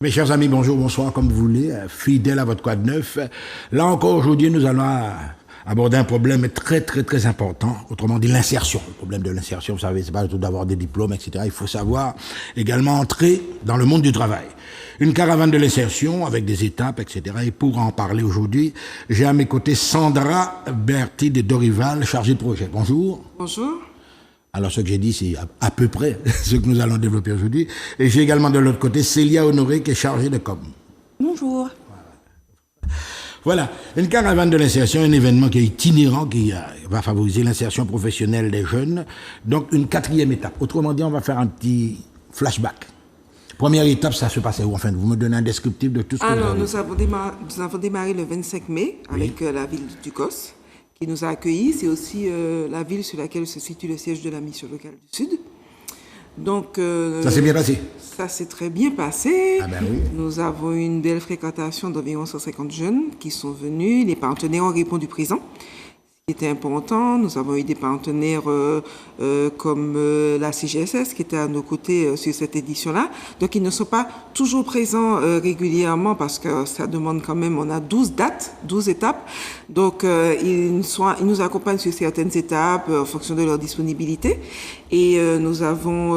Mes chers amis, bonjour, bonsoir, comme vous voulez, fidèle à votre quad neuf. Là encore, aujourd'hui, nous allons aborder un problème très important, autrement dit l'insertion. Le problème de l'insertion, vous savez, c'est pas tout d'avoir des diplômes, etc. Il faut savoir également entrer dans le monde du travail. Une caravane de l'insertion avec des étapes, etc. Et pour en parler aujourd'hui, j'ai à mes côtés Sandra Berti de Dorival, chargée de projet. Bonjour. Bonjour. Alors, ce que j'ai dit, c'est à peu près ce que nous allons développer aujourd'hui. Et j'ai également de l'autre côté Célia Honoré, qui est chargée de com. Bonjour. Voilà, une caravane de l'insertion, un événement qui est itinérant, qui va favoriser l'insertion professionnelle des jeunes. Donc, une quatrième étape. Autrement dit, on va faire un petit flashback. Première étape, ça se passait où? Enfin, vous me donnez un descriptif de tout ce que vous avez. Alors, nous avons démarré le 25 mai avec la ville du Cos, qui nous a accueillis. C'est aussi la ville sur laquelle se situe le siège de la mission locale du Sud. Donc, ça s'est bien passé? Ça s'est très bien passé. Ah ben oui. Nous avons eu une belle fréquentation d'environ 150 jeunes qui sont venus. Les partenaires ont répondu présents. Ce qui était important, nous avons eu des partenaires comme la CGSS qui était à nos côtés sur cette édition-là. Donc, ils ne sont pas toujours présents régulièrement parce que ça demande quand même, on a 12 dates, 12 étapes. Donc, ils nous accompagnent sur certaines étapes en fonction de leur disponibilité. Et nous avons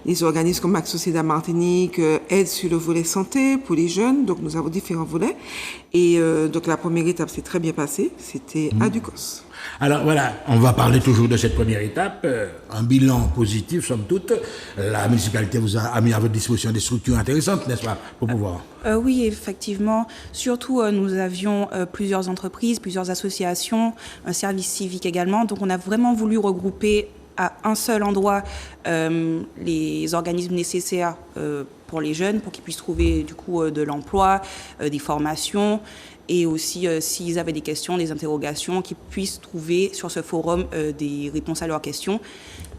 les organismes comme Max Société Martinique, aide sur le volet santé pour les jeunes. Donc, nous avons différents volets. Et donc, la première étape s'est très bien passée. C'était à Ducos. Alors voilà, on va parler toujours de cette première étape. Un bilan positif, somme toute. La municipalité vous a mis à votre disposition des structures intéressantes, n'est-ce pas, pour pouvoir... Oui, effectivement. Surtout, nous avions plusieurs entreprises, plusieurs associations, un service civique également. Donc, on a vraiment voulu regrouper à un seul endroit les organismes nécessaires pour les jeunes, pour qu'ils puissent trouver du coup de l'emploi, des formations, et aussi s'ils avaient des questions, des interrogations, qu'ils puissent trouver sur ce forum des réponses à leurs questions.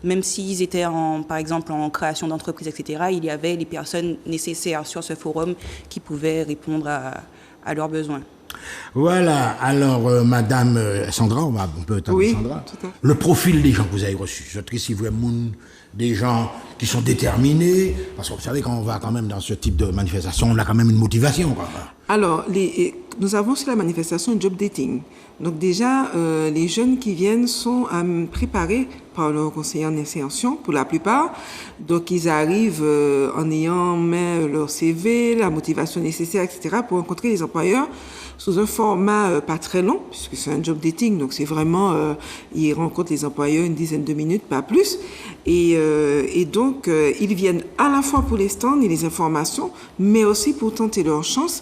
Même s'ils étaient par exemple en création d'entreprise, etc., il y avait les personnes nécessaires sur ce forum qui pouvaient répondre à leurs besoins. Voilà, alors Madame Sandra, on peut t'appeler Sandra. Tout à fait. Le profil des gens que vous avez reçus, je trouve si vous avez des gens qui sont déterminés, parce que vous savez quand on va quand même dans ce type de manifestation, on a quand même une motivation, quoi. Alors, nous avons sur la manifestation un job dating. Donc déjà, les jeunes qui viennent sont préparés par leur conseiller en insertion pour la plupart. Donc ils arrivent en ayant en main leur CV, la motivation nécessaire, etc. pour rencontrer les employeurs sous un format pas très long, puisque c'est un job dating. Donc c'est vraiment, ils rencontrent les employeurs une dizaine de minutes, pas plus. Et donc, ils viennent à la fois pour les stands et les informations, mais aussi pour tenter leur chance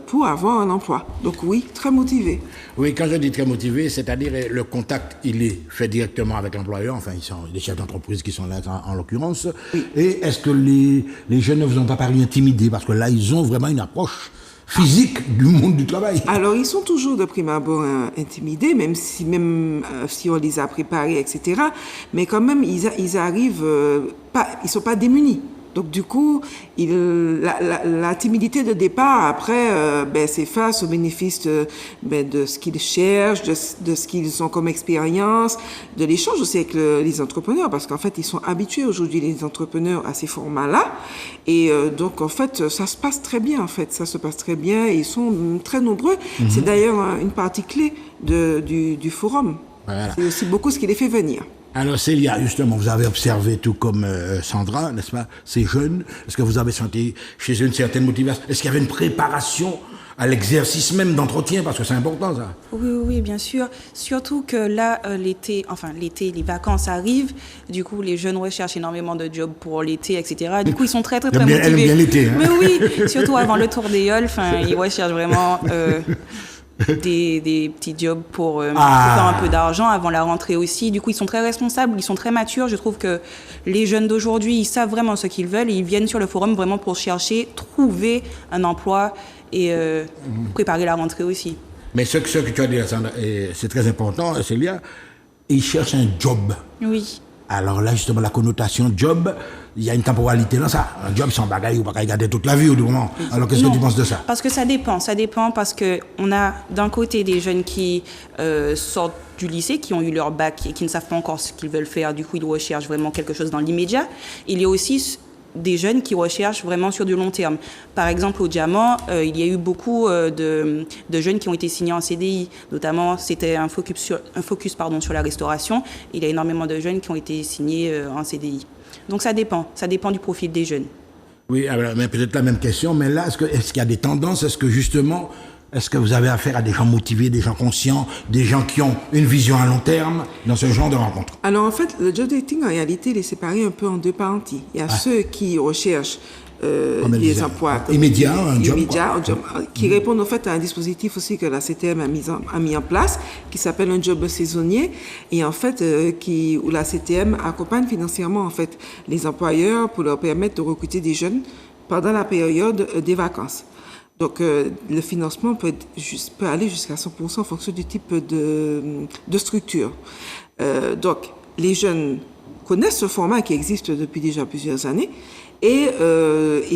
pour avoir un emploi. Donc oui, très motivés. Oui, quand je dis très motivé, c'est-à-dire le contact, il est fait directement avec l'employeur, enfin, ils sont des chefs d'entreprise qui sont là en l'occurrence. Oui. Et est-ce que les jeunes ne vous ont pas paru intimidés? Parce que là, ils ont vraiment une approche physique du monde du travail. Alors, ils sont toujours de prime abord intimidés, même si on les a préparés, etc. Mais quand même, ils arrivent, ils sont pas démunis. Donc, du coup, la timidité de départ, après, s'efface au bénéfice de ce qu'ils cherchent, de ce qu'ils ont comme expérience, de l'échange aussi avec les entrepreneurs, parce qu'en fait, ils sont habitués aujourd'hui, les entrepreneurs, à ces formats-là. Et donc, en fait, ça se passe très bien, en fait. Ça se passe très bien et ils sont très nombreux. Mm-hmm. C'est d'ailleurs une partie clé du forum. Voilà. C'est aussi beaucoup ce qui les fait venir. Alors Célia, justement, vous avez observé tout comme Sandra, n'est-ce pas, ces jeunes, est-ce que vous avez senti chez eux une certaine motivation? Est-ce qu'il y avait une préparation à l'exercice même d'entretien, parce que c'est important ça? Oui, bien sûr. Surtout que là, l'été, les vacances arrivent, du coup les jeunes recherchent énormément de jobs pour l'été, etc. Du coup ils sont très motivés. Elle aime bien l'été. Hein? Mais oui, surtout avant le tour des Yoles, ils recherchent vraiment... des petits jobs pour faire un peu d'argent avant la rentrée aussi. Du coup, ils sont très responsables, ils sont très matures. Je trouve que les jeunes d'aujourd'hui, ils savent vraiment ce qu'ils veulent et ils viennent sur le forum vraiment pour chercher, trouver un emploi et préparer la rentrée aussi. Mais ce que tu as dit, Sandra, c'est très important, Célia, ils cherchent un job. Oui. Alors là, justement, la connotation job, il y a une temporalité dans ça. Un job sans bagaille, ou pas garder toute la vie au moment. Alors qu'est-ce que tu penses de ça? Parce que ça dépend parce qu'on a d'un côté des jeunes qui sortent du lycée, qui ont eu leur bac et qui ne savent pas encore ce qu'ils veulent faire, du coup ils recherchent vraiment quelque chose dans l'immédiat. Il y a aussi des jeunes qui recherchent vraiment sur du long terme. Par exemple, au Diamant, il y a eu beaucoup de jeunes qui ont été signés en CDI. Notamment, c'était un focus sur la restauration. Il y a énormément de jeunes qui ont été signés en CDI. Donc ça dépend du profil des jeunes. Oui, alors, mais peut-être la même question, mais là, est-ce qu'il y a des tendances? Est-ce que vous avez affaire à des gens motivés, des gens conscients, des gens qui ont une vision à long terme dans ce genre de rencontres? Alors en fait, le job dating, en réalité, il est séparé un peu en deux parties. Il y a ceux qui recherchent des emplois immédiats, un job, qui répondent en fait à un dispositif aussi que la CTM a mis en place, qui s'appelle un job saisonnier, et en fait où la CTM accompagne financièrement en fait les employeurs pour leur permettre de recruter des jeunes pendant la période des vacances. Donc, le financement peut aller jusqu'à 100% en fonction du type de structure. Donc, les jeunes connaissent ce format qui existe depuis déjà plusieurs années et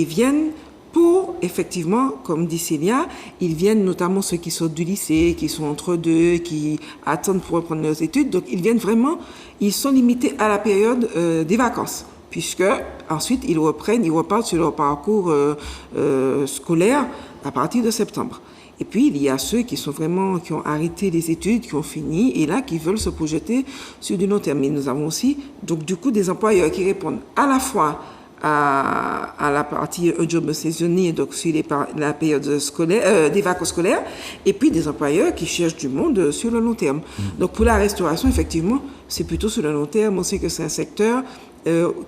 viennent pour, effectivement, comme dit Célia, ils viennent notamment ceux qui sortent du lycée, qui sont entre deux, qui attendent pour reprendre leurs études. Donc, ils sont limités à la période des vacances, puisque ensuite, ils repartent sur leur parcours scolaire à partir de septembre. Et puis, il y a ceux qui ont arrêté les études, qui ont fini, et là, qui veulent se projeter sur du long terme. Mais nous avons aussi, donc, du coup, des employeurs qui répondent à la fois à la partie job saisonnier, donc sur la période scolaire, des vacances scolaires, et puis des employeurs qui cherchent du monde sur le long terme. Donc, pour la restauration, effectivement, c'est plutôt sur le long terme. On sait que c'est un secteur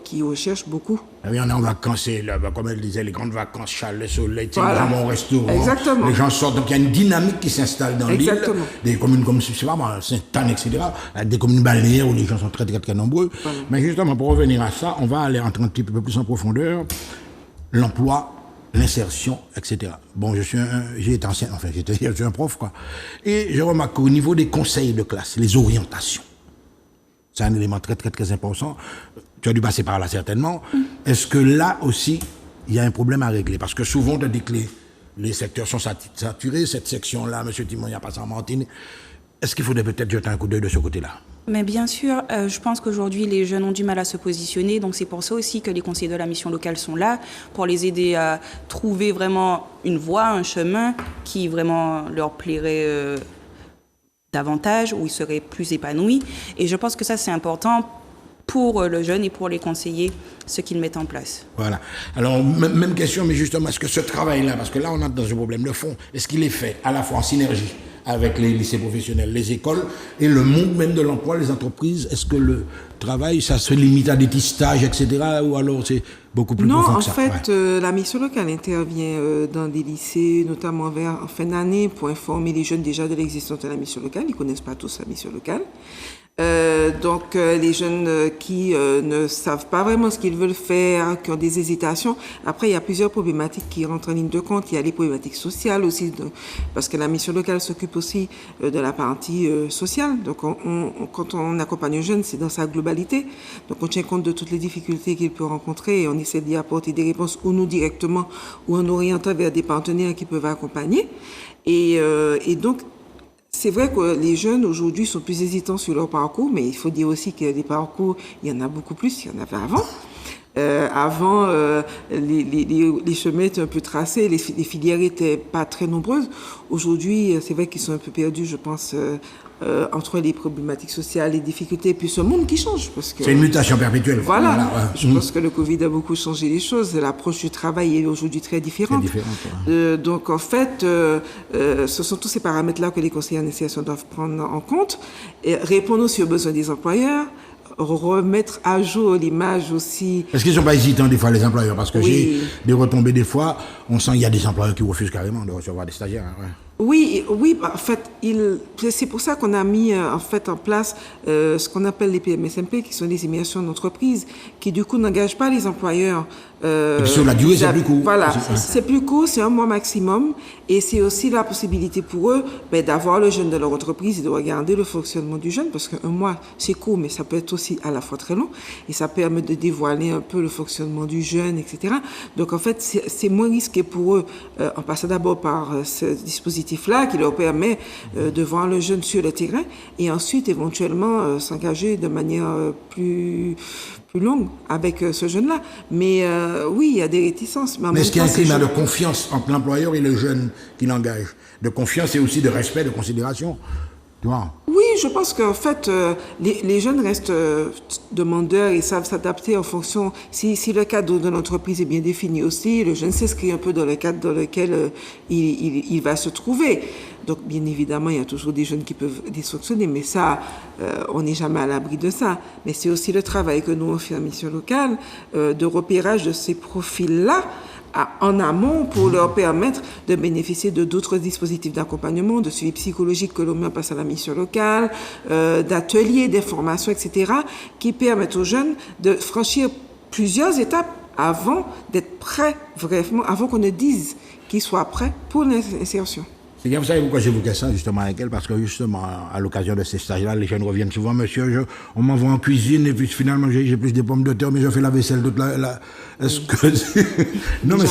qui recherche beaucoup. Ah oui, on est en vacances, comme elle disait, les grandes vacances, le soleil, les gens vont au restaurant, exactement. Les gens sortent, donc il y a une dynamique qui s'installe dans l'île, des communes comme, je sais pas moi, Sainte-Anne, etc., des communes balnéaires où les gens sont très, très, très nombreux. Voilà. Mais justement, pour revenir à ça, on va aller entrer un petit peu plus en profondeur, l'emploi, l'insertion, etc. Bon, je suis un prof, quoi. Et je remarque qu'au niveau des conseils de classe, les orientations, c'est un élément très, très, très important. Tu as dû passer par là, certainement. Est-ce que là aussi, il y a un problème à régler? Parce que souvent, on te dit que les secteurs sont saturés. Cette section-là, M. Timon, il n'y a pas ça en Martine. Est-ce qu'il faudrait peut-être jeter un coup d'œil de ce côté-là? Mais bien sûr, je pense qu'aujourd'hui, les jeunes ont du mal à se positionner. Donc, c'est pour ça aussi que les conseillers de la mission locale sont là, pour les aider à trouver vraiment une voie, un chemin qui vraiment leur plairait davantage, où ils seraient plus épanouis. Et je pense que ça, c'est important pour le jeune et pour les conseillers, ce qu'ils mettent en place. Voilà. Alors, même question, mais justement, est-ce que ce travail-là, parce que là, on entre dans un problème de fond, est-ce qu'il est fait à la fois en synergie avec les lycées professionnels, les écoles et le monde même de l'emploi, les entreprises? Est-ce que le travail, ça se limite à des petits stages, etc., ou alors c'est beaucoup plus profond que ça? Non, en fait, la mission locale intervient dans des lycées, notamment en fin d'année, pour informer les jeunes déjà de l'existence de la mission locale. Ils ne connaissent pas tous la mission locale. Donc, les jeunes qui ne savent pas vraiment ce qu'ils veulent faire, qui ont des hésitations. Après, il y a plusieurs problématiques qui rentrent en ligne de compte. Il y a les problématiques sociales aussi, parce que la mission locale s'occupe aussi de la partie sociale. Donc, quand on accompagne un jeune, c'est dans sa globalité. Donc, on tient compte de toutes les difficultés qu'il peut rencontrer et on essaie d'y apporter des réponses, ou nous directement, ou en orientant vers des partenaires qui peuvent accompagner. Et donc, c'est vrai que les jeunes aujourd'hui sont plus hésitants sur leur parcours, mais il faut dire aussi que les parcours, il y en a beaucoup plus qu'il y en avait avant. Avant, les chemins étaient un peu tracés, les filières n'étaient pas très nombreuses. Aujourd'hui, c'est vrai qu'ils sont un peu perdus, je pense, entre les problématiques sociales, les difficultés, et puis ce monde qui change. C'est une mutation perpétuelle. Voilà. Je pense que le Covid a beaucoup changé les choses. L'approche du travail est aujourd'hui très différente. Donc, en fait, ce sont tous ces paramètres-là que les conseillers en insertion doivent prendre en compte et répondre aussi aux besoins des employeurs, remettre à jour l'image aussi. Est-ce qu'ils ne sont pas hésitants des fois, les employeurs? Parce que j'ai des retombées des fois, on sent qu'il y a des employeurs qui refusent carrément de recevoir des stagiaires. Ouais. Oui, en fait, c'est pour ça qu'on a mis en place ce qu'on appelle les PMSMP, qui sont les immersions d'entreprise, qui du coup n'engagent pas les employeurs. Sur la durée, c'est plus court. Voilà, c'est plus court, c'est 1 mois maximum, et c'est aussi la possibilité pour eux d'avoir le jeune de leur entreprise et de regarder le fonctionnement du jeune, parce qu'1 mois, c'est court, mais ça peut être aussi à la fois très long, et ça permet de dévoiler un peu le fonctionnement du jeune, etc. Donc en fait, c'est moins risqué risqué pour eux, en passant d'abord par ce dispositif-là qui leur permet de voir le jeune sur le terrain et ensuite éventuellement s'engager de manière plus longue avec ce jeune-là. Mais oui, il y a des réticences. Mais est-ce qu'il y a un climat de confiance entre l'employeur et le jeune qui l'engage? De confiance et aussi de respect, de considération. Tu vois? Oui, je pense qu'en fait, les jeunes restent demandeurs et savent s'adapter en fonction. Si le cadre de l'entreprise est bien défini aussi, le jeune s'inscrit un peu dans le cadre dans lequel il va se trouver. Donc, bien évidemment, il y a toujours des jeunes qui peuvent dysfonctionner, mais ça, on n'est jamais à l'abri de ça. Mais c'est aussi le travail que nous, on fait en mission locale, de repérage de ces profils-là, en amont pour leur permettre de bénéficier de d'autres dispositifs d'accompagnement, de suivi psychologique que l'on met en place à la mission locale, d'ateliers, d'informations, etc., qui permettent aux jeunes de franchir plusieurs étapes avant d'être prêts, vraiment, avant qu'on ne dise qu'ils soient prêts pour l'insertion. C'est bien, vous savez pourquoi j'évoquais ça justement avec elle, parce que justement, à l'occasion de ces stages-là, les jeunes reviennent souvent, monsieur, on m'envoie en cuisine et puis finalement j'ai plus de pommes de terre, mais je fais la vaisselle toute la... Est-ce que... Non, mais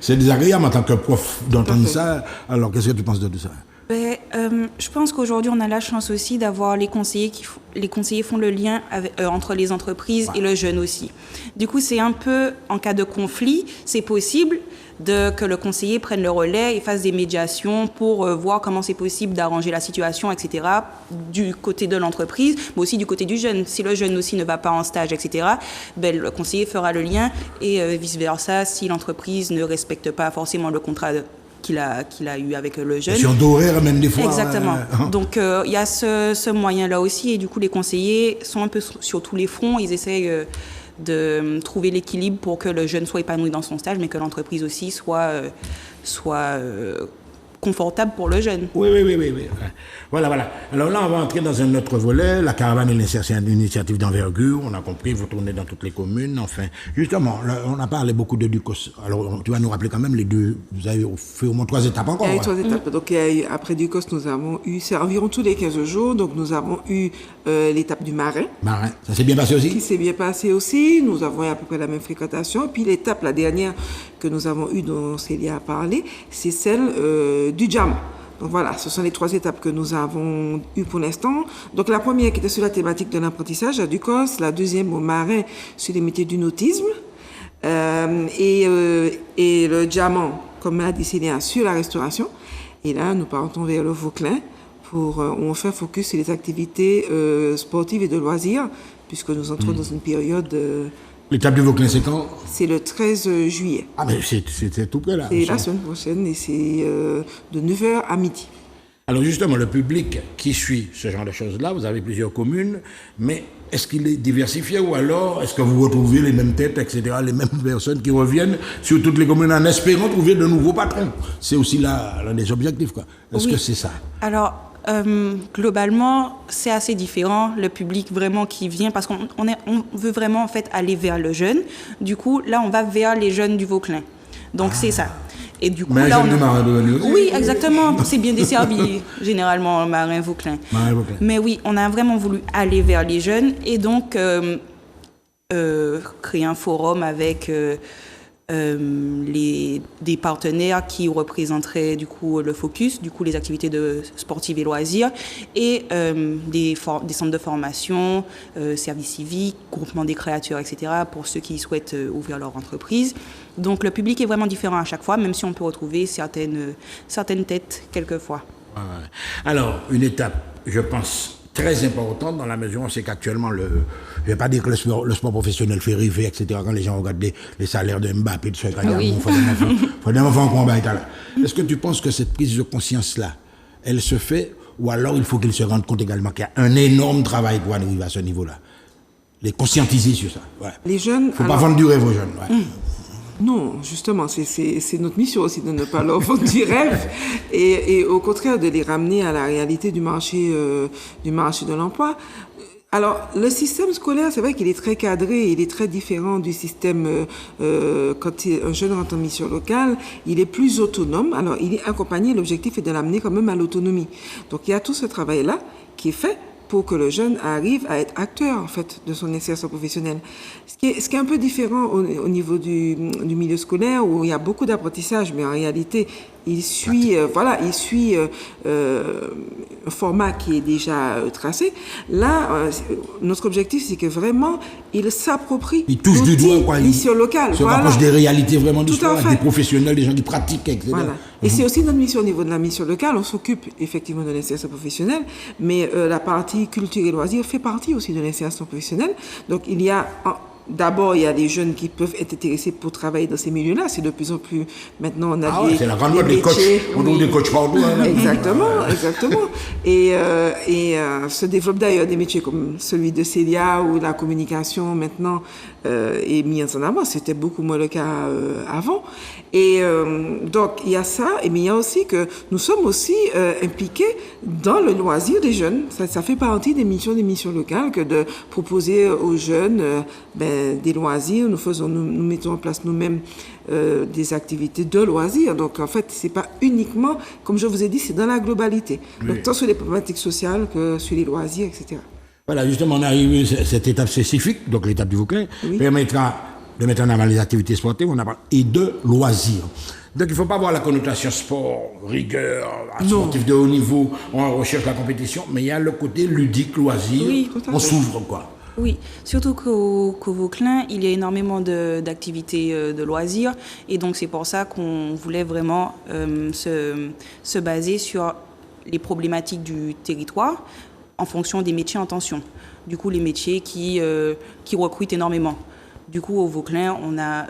c'est désagréable en tant que prof d'entendre ça. Alors, qu'est-ce que tu penses de tout ça? Je pense qu'aujourd'hui, on a la chance aussi d'avoir les conseillers les conseillers font le lien entre les entreprises et le jeune aussi. Du coup, c'est un peu, en cas de conflit, c'est possible que le conseiller prenne le relais et fasse des médiations pour voir comment c'est possible d'arranger la situation, etc., du côté de l'entreprise, mais aussi du côté du jeune. Si le jeune aussi ne va pas en stage, etc., le conseiller fera le lien et vice-versa si l'entreprise ne respecte pas forcément le contrat qu'il a eu avec le jeune. Sur d'horaire, même des fois. Exactement. Donc, il y a ce moyen-là aussi. Et du coup, les conseillers sont un peu sur tous les fronts. Ils essayent de trouver l'équilibre pour que le jeune soit épanoui dans son stage, mais que l'entreprise aussi soit confortable pour le jeune. Oui. Voilà. Alors là, on va entrer dans un autre volet. La caravane et l'insertion, une initiative d'envergure. On a compris, vous tournez dans toutes les communes. Enfin, justement, là, on a parlé beaucoup de DUCOS. Alors, tu vas nous rappeler quand même les deux. Vous avez fait au moins 3 étapes encore. Il y a eu 3 étapes. Donc, après DUCOS, nous avons eu, c'est environ tous les 15 jours. Donc, nous avons eu l'étape du marin. Marin, ça s'est bien passé aussi? Qui s'est bien passé aussi. Nous avons eu à peu près la même fréquentation. Et puis, l'étape, la dernière que nous avons eue, dont Célia a parlé, c'est celle du JAM. Donc voilà, ce sont les 3 étapes que nous avons eues pour l'instant. Donc la première qui était sur la thématique de l'apprentissage à DUCOS, la deuxième au marin sur les métiers du nautisme, et le diamant, comme l'a dit Célia, sur la restauration. Et là, nous partons vers le Vauclin où on fait un focus sur les activités sportives et de loisirs, puisque nous entrons dans une période... L'étape du Vauclin, c'est quand? C'est le 13 juillet. Ah, mais c'est tout près là. C'est la semaine prochaine et c'est de 9h à midi. Alors justement, le public qui suit ce genre de choses-là, vous avez plusieurs communes, mais est-ce qu'il est diversifié ou alors est-ce que vous retrouvez les mêmes têtes, etc., les mêmes personnes qui reviennent sur toutes les communes en espérant trouver de nouveaux patrons? C'est aussi l'un des objectifs, quoi. Est-ce que c'est ça? Alors, globalement, c'est assez différent, le public vraiment qui vient, parce qu'on veut vraiment en fait aller vers le jeune. Du coup, là, on va vers les jeunes du Vauclin. Donc, c'est ça. Et du coup, mais là, oui, exactement. C'est bien desservi, généralement, Marin-Vauclin. Mais oui, on a vraiment voulu aller vers les jeunes et donc créer un forum avec... des partenaires qui représenteraient du coup le focus, du coup les activités sportives et loisirs et des centres de formation, services civiques, groupements des créateurs, etc. pour ceux qui souhaitent ouvrir leur entreprise. Donc le public est vraiment différent à chaque fois, même si on peut retrouver certaines têtes quelquefois. Alors, une étape, je pense, très importante dans la mesure où on sait qu'actuellement, je ne vais pas dire que le sport professionnel fait rêver, etc. Quand les gens regardent les salaires de Mbappé, de Suède, il faut des enfants qu'on va être là. Est-ce que tu penses que cette prise de conscience-là, elle se fait, ou alors il faut qu'ils se rendent compte également qu'il y a un énorme travail pour arriver à ce niveau-là? Les conscientiser sur ça. Ouais. Les jeunes... Il ne faut pas vendre du rêve aux jeunes. Ouais. Non, justement, c'est notre mission aussi de ne pas leur vendre du rêve et au contraire de les ramener à la réalité du marché de l'emploi. Alors, le système scolaire, c'est vrai qu'il est très cadré, il est très différent du système quand un jeune rentre en mission locale, il est plus autonome. Alors, il est accompagné, l'objectif est de l'amener quand même à l'autonomie. Donc, il y a tout ce travail-là qui est fait pour que le jeune arrive à être acteur, en fait, de son insertion professionnelle. Ce qui est un peu différent au niveau du milieu scolaire, où il y a beaucoup d'apprentissage, mais en réalité, il suit un format qui est déjà tracé. Là, notre objectif, c'est que vraiment, il s'approprie il touche du doigt, quoi. Mission locale. Se rapproche des réalités vraiment du sport, à fait. des professionnels, des gens qui pratiquent, etc. Voilà. Et c'est aussi notre mission au niveau de la mission locale. On s'occupe effectivement de l'insertion professionnelle, mais la partie culture et loisirs fait partie aussi de l'insertion professionnelle. Donc, il y a... D'abord, il y a des jeunes qui peuvent être intéressés pour travailler dans ces milieux-là. C'est de plus en plus... Maintenant, on a c'est la grande mode des coachs. On trouve des coachs partout. Hein, exactement. Et se développent d'ailleurs des métiers comme celui de Célia, où la communication, maintenant, est mise en avant. C'était beaucoup moins le cas avant. Et donc, il y a ça. Mais il y a aussi que nous sommes aussi impliqués dans le loisir des jeunes. Ça fait partie des missions locales que de proposer aux jeunes... des loisirs, nous mettons en place nous-mêmes des activités de loisirs. Donc, en fait, c'est pas uniquement, comme je vous ai dit, c'est dans la globalité. Oui. Donc, tant sur les problématiques sociales que sur les loisirs, etc. Voilà, justement, on arrive à cette étape spécifique, donc l'étape du Vauclin, permettra de mettre en avant les activités sportives, et de loisirs. Donc, il ne faut pas voir la connotation sport, rigueur, sportif de haut niveau, on recherche la compétition, mais il y a le côté ludique, loisir, on s'ouvre, quoi. Oui, surtout qu'au Vauclin, il y a énormément d'activités de loisirs, et donc c'est pour ça qu'on voulait vraiment se baser sur les problématiques du territoire en fonction des métiers en tension. Du coup, les métiers qui recrutent énormément. Du coup, au Vauclin, on a...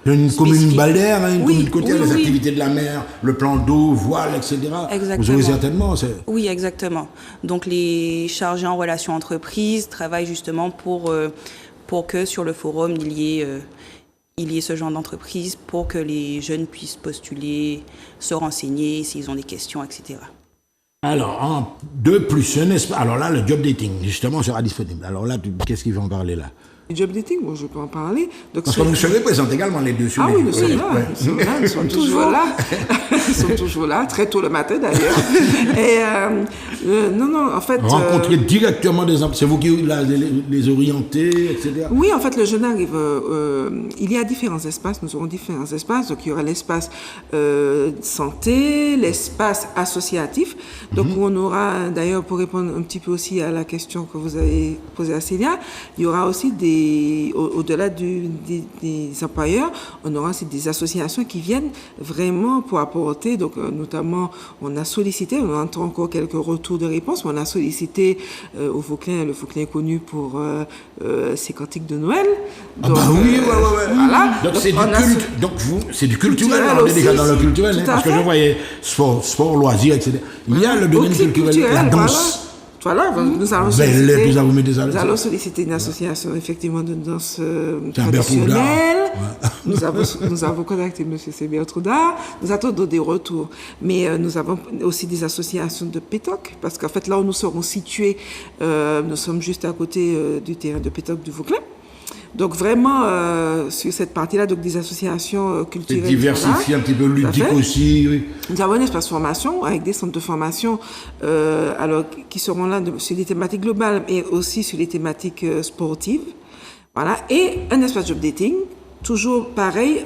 une commune balnéaire, une commune côtière, les activités de la mer, le plan d'eau, voile, etc. Exactement. Vous aurez certainement... Oui, exactement. Donc, les chargés en relations entreprises travaillent justement pour que sur le forum, il y ait ce genre d'entreprise pour que les jeunes puissent postuler, se renseigner s'ils ont des questions, etc. Alors, de plus, alors là, le job dating, justement, sera disponible. Alors là, qu'est-ce qu'il va en parler là? Le job dating, bon, je peux en parler. Donc, parce que vous se présente également les deux sur ils sont toujours là. Ils sont toujours là, très tôt le matin d'ailleurs. Et non, en fait... Rencontrer directement des enfants, c'est vous qui les orientez, etc. Oui, en fait, le jeune arrive... il y a différents espaces, nous aurons différents espaces. Donc, il y aura l'espace santé, l'espace associatif. Donc, on aura, d'ailleurs, pour répondre un petit peu aussi à la question que vous avez posée à Célia, il y aura aussi au-delà des employeurs, on aura aussi des associations qui viennent vraiment pour apporter, donc notamment on a sollicité, on entend encore quelques retours de réponse, mais on a sollicité au Vauclin, le Vauclin est connu pour ses cantiques de Noël. Donc, oui. Voilà. Donc c'est du culte, donc c'est du culturel, on est déjà dans le culturel, parce que je voyais sport, loisirs, etc. Il y a le domaine culturel, la danse. Voilà, nous allons solliciter une association effectivement de danse traditionnelle. Nous avons contacté M. Sébia Trouda. Nous attendons des retours. Mais nous avons aussi des associations de pétanque, parce qu'en fait, là où nous serons situés, nous sommes juste à côté du terrain de pétanque du Vauclin. Donc vraiment, sur cette partie-là, donc des associations culturelles. C'est diversifié, un petit peu ludique aussi. Oui. Nous avons un espace formation avec des centres de formation qui seront là sur les thématiques globales, mais aussi sur les thématiques sportives. Voilà. Et un espace job dating, toujours pareil,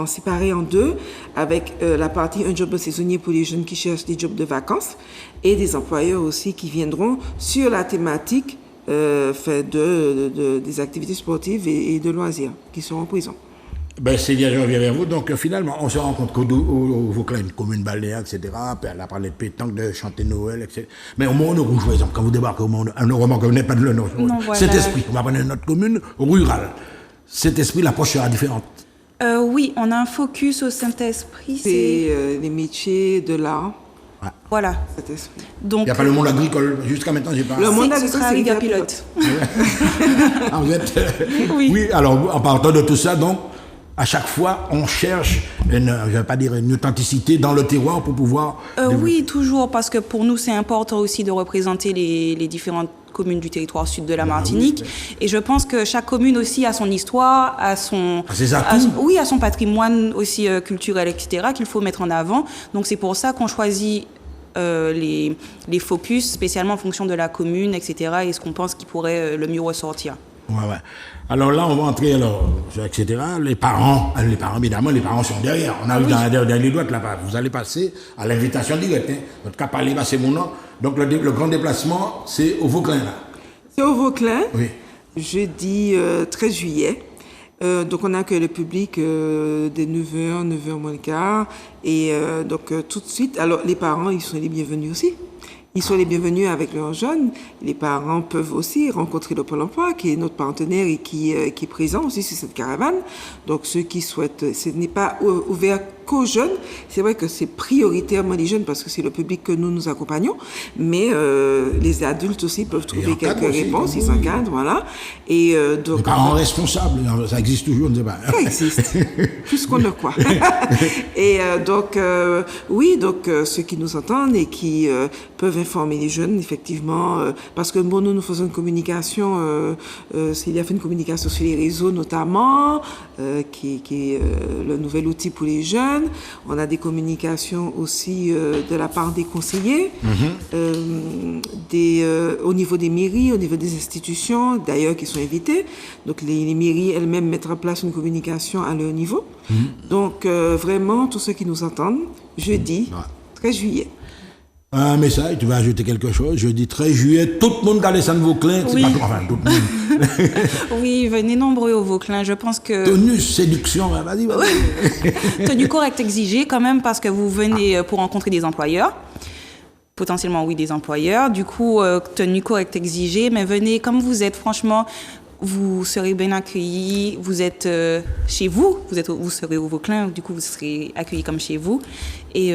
séparé en deux, avec la partie un job saisonnier pour les jeunes qui cherchent des jobs de vacances, et des employeurs aussi qui viendront sur la thématique des activités sportives et de loisirs qui seront en prison. C'est bien, je reviens vers vous. Donc finalement, on se rend compte qu'au Vauclin, une commune balnéaire, etc., elle a parlé de pétanque, de chanter Noël, etc. Mais au Mont-Rouge, par exemple, quand vous débarquez au Mont-Rouge, vous n'êtes pas de le Nord. Cet esprit, on va prendre notre commune rurale. Cet esprit, l'approche sera différente. Oui, on a un focus au Saint-Esprit. C'est les métiers de l'art. Ouais. Voilà. Donc, il n'y a pas le monde agricole. Jusqu'à maintenant, j'ai pas... Le monde agricole, c'est Rivière Pilote. Vous êtes... Oui, alors, en partant de tout ça, donc, à chaque fois, on cherche, je ne vais pas dire une authenticité dans le terroir pour pouvoir... Oui, toujours, parce que pour nous, c'est important aussi de représenter les différentes communes du territoire sud de la Martinique. Et je pense que chaque commune aussi a son histoire, a ses atouts. À son patrimoine aussi culturel, etc., qu'il faut mettre en avant. Donc c'est pour ça qu'on choisit les focus, spécialement en fonction de la commune, etc. et ce qu'on pense qui pourrait le mieux ressortir. Ouais. Alors là, on va entrer, etc. Les parents, évidemment, les parents sont derrière. On arrive dans les droites là-bas. Vous allez passer à l'invitation directe. Votre cas parler, c'est mon nom. Donc le grand déplacement, c'est au Vauclin là. C'est au Vauclin, Oui. jeudi 13 juillet. Donc on accueille le public dès 9h, 9h moins le quart. Et donc tout de suite, alors les parents, ils sont les bienvenus aussi. Ils sont les bienvenus avec leurs jeunes. Les parents peuvent aussi rencontrer le Pôle emploi, qui est notre partenaire et qui est présent aussi sur cette caravane. Donc ceux qui souhaitent, ce n'est pas ouvert qu'aux jeunes. C'est vrai que c'est prioritairement les jeunes parce que c'est le public que nous accompagnons. Mais les adultes aussi peuvent trouver quelques réponses. Ils s'encadrent, voilà. Et donc les parents responsables, ça existe toujours, on ne sait pas. Ça existe, plus qu'on ne croit. Et donc, oui, donc ceux qui nous entendent et qui peuvent informer les jeunes, effectivement, parce que bon, nous faisons une communication, il y a fait une communication sur les réseaux notamment, qui est le nouvel outil pour les jeunes. On a des communications aussi de la part des conseillers, au niveau des mairies, au niveau des institutions, d'ailleurs, qui sont invités. Donc, les mairies elles-mêmes mettent en place une communication à leur niveau. Donc, vraiment, tous ceux qui nous entendent, jeudi, 13 juillet. Un message, tu vas ajouter quelque chose. Jeudi 13 juillet, tout le monde dans les centres Vauclin. Oui. C'est pas enfin, tout le monde. Oui, venez nombreux au Vauclin. Je pense que... Tenue, séduction, vas-y. Tenue correcte exigée quand même parce que vous venez pour rencontrer des employeurs. Potentiellement, oui, des employeurs. Du coup, tenue correcte exigée, mais venez comme vous êtes. Franchement, vous serez bien accueillis. Vous êtes chez vous. Vous serez au Vauclin. Du coup, vous serez accueillis comme chez vous. Et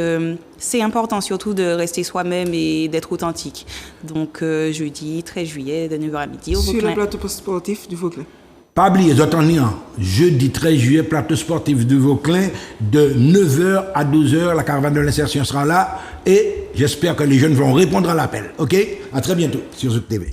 c'est important surtout de rester soi-même et d'être authentique. Donc, jeudi 13 juillet, de 9h à midi au Vauclin. Sur le plateau sportif du Vauclin. Pas oublier, jeudi 13 juillet, plateau sportif du Vauclin, de 9h à 12h, la caravane de l'insertion sera là, et j'espère que les jeunes vont répondre à l'appel. OK? À très bientôt sur Zouk TV.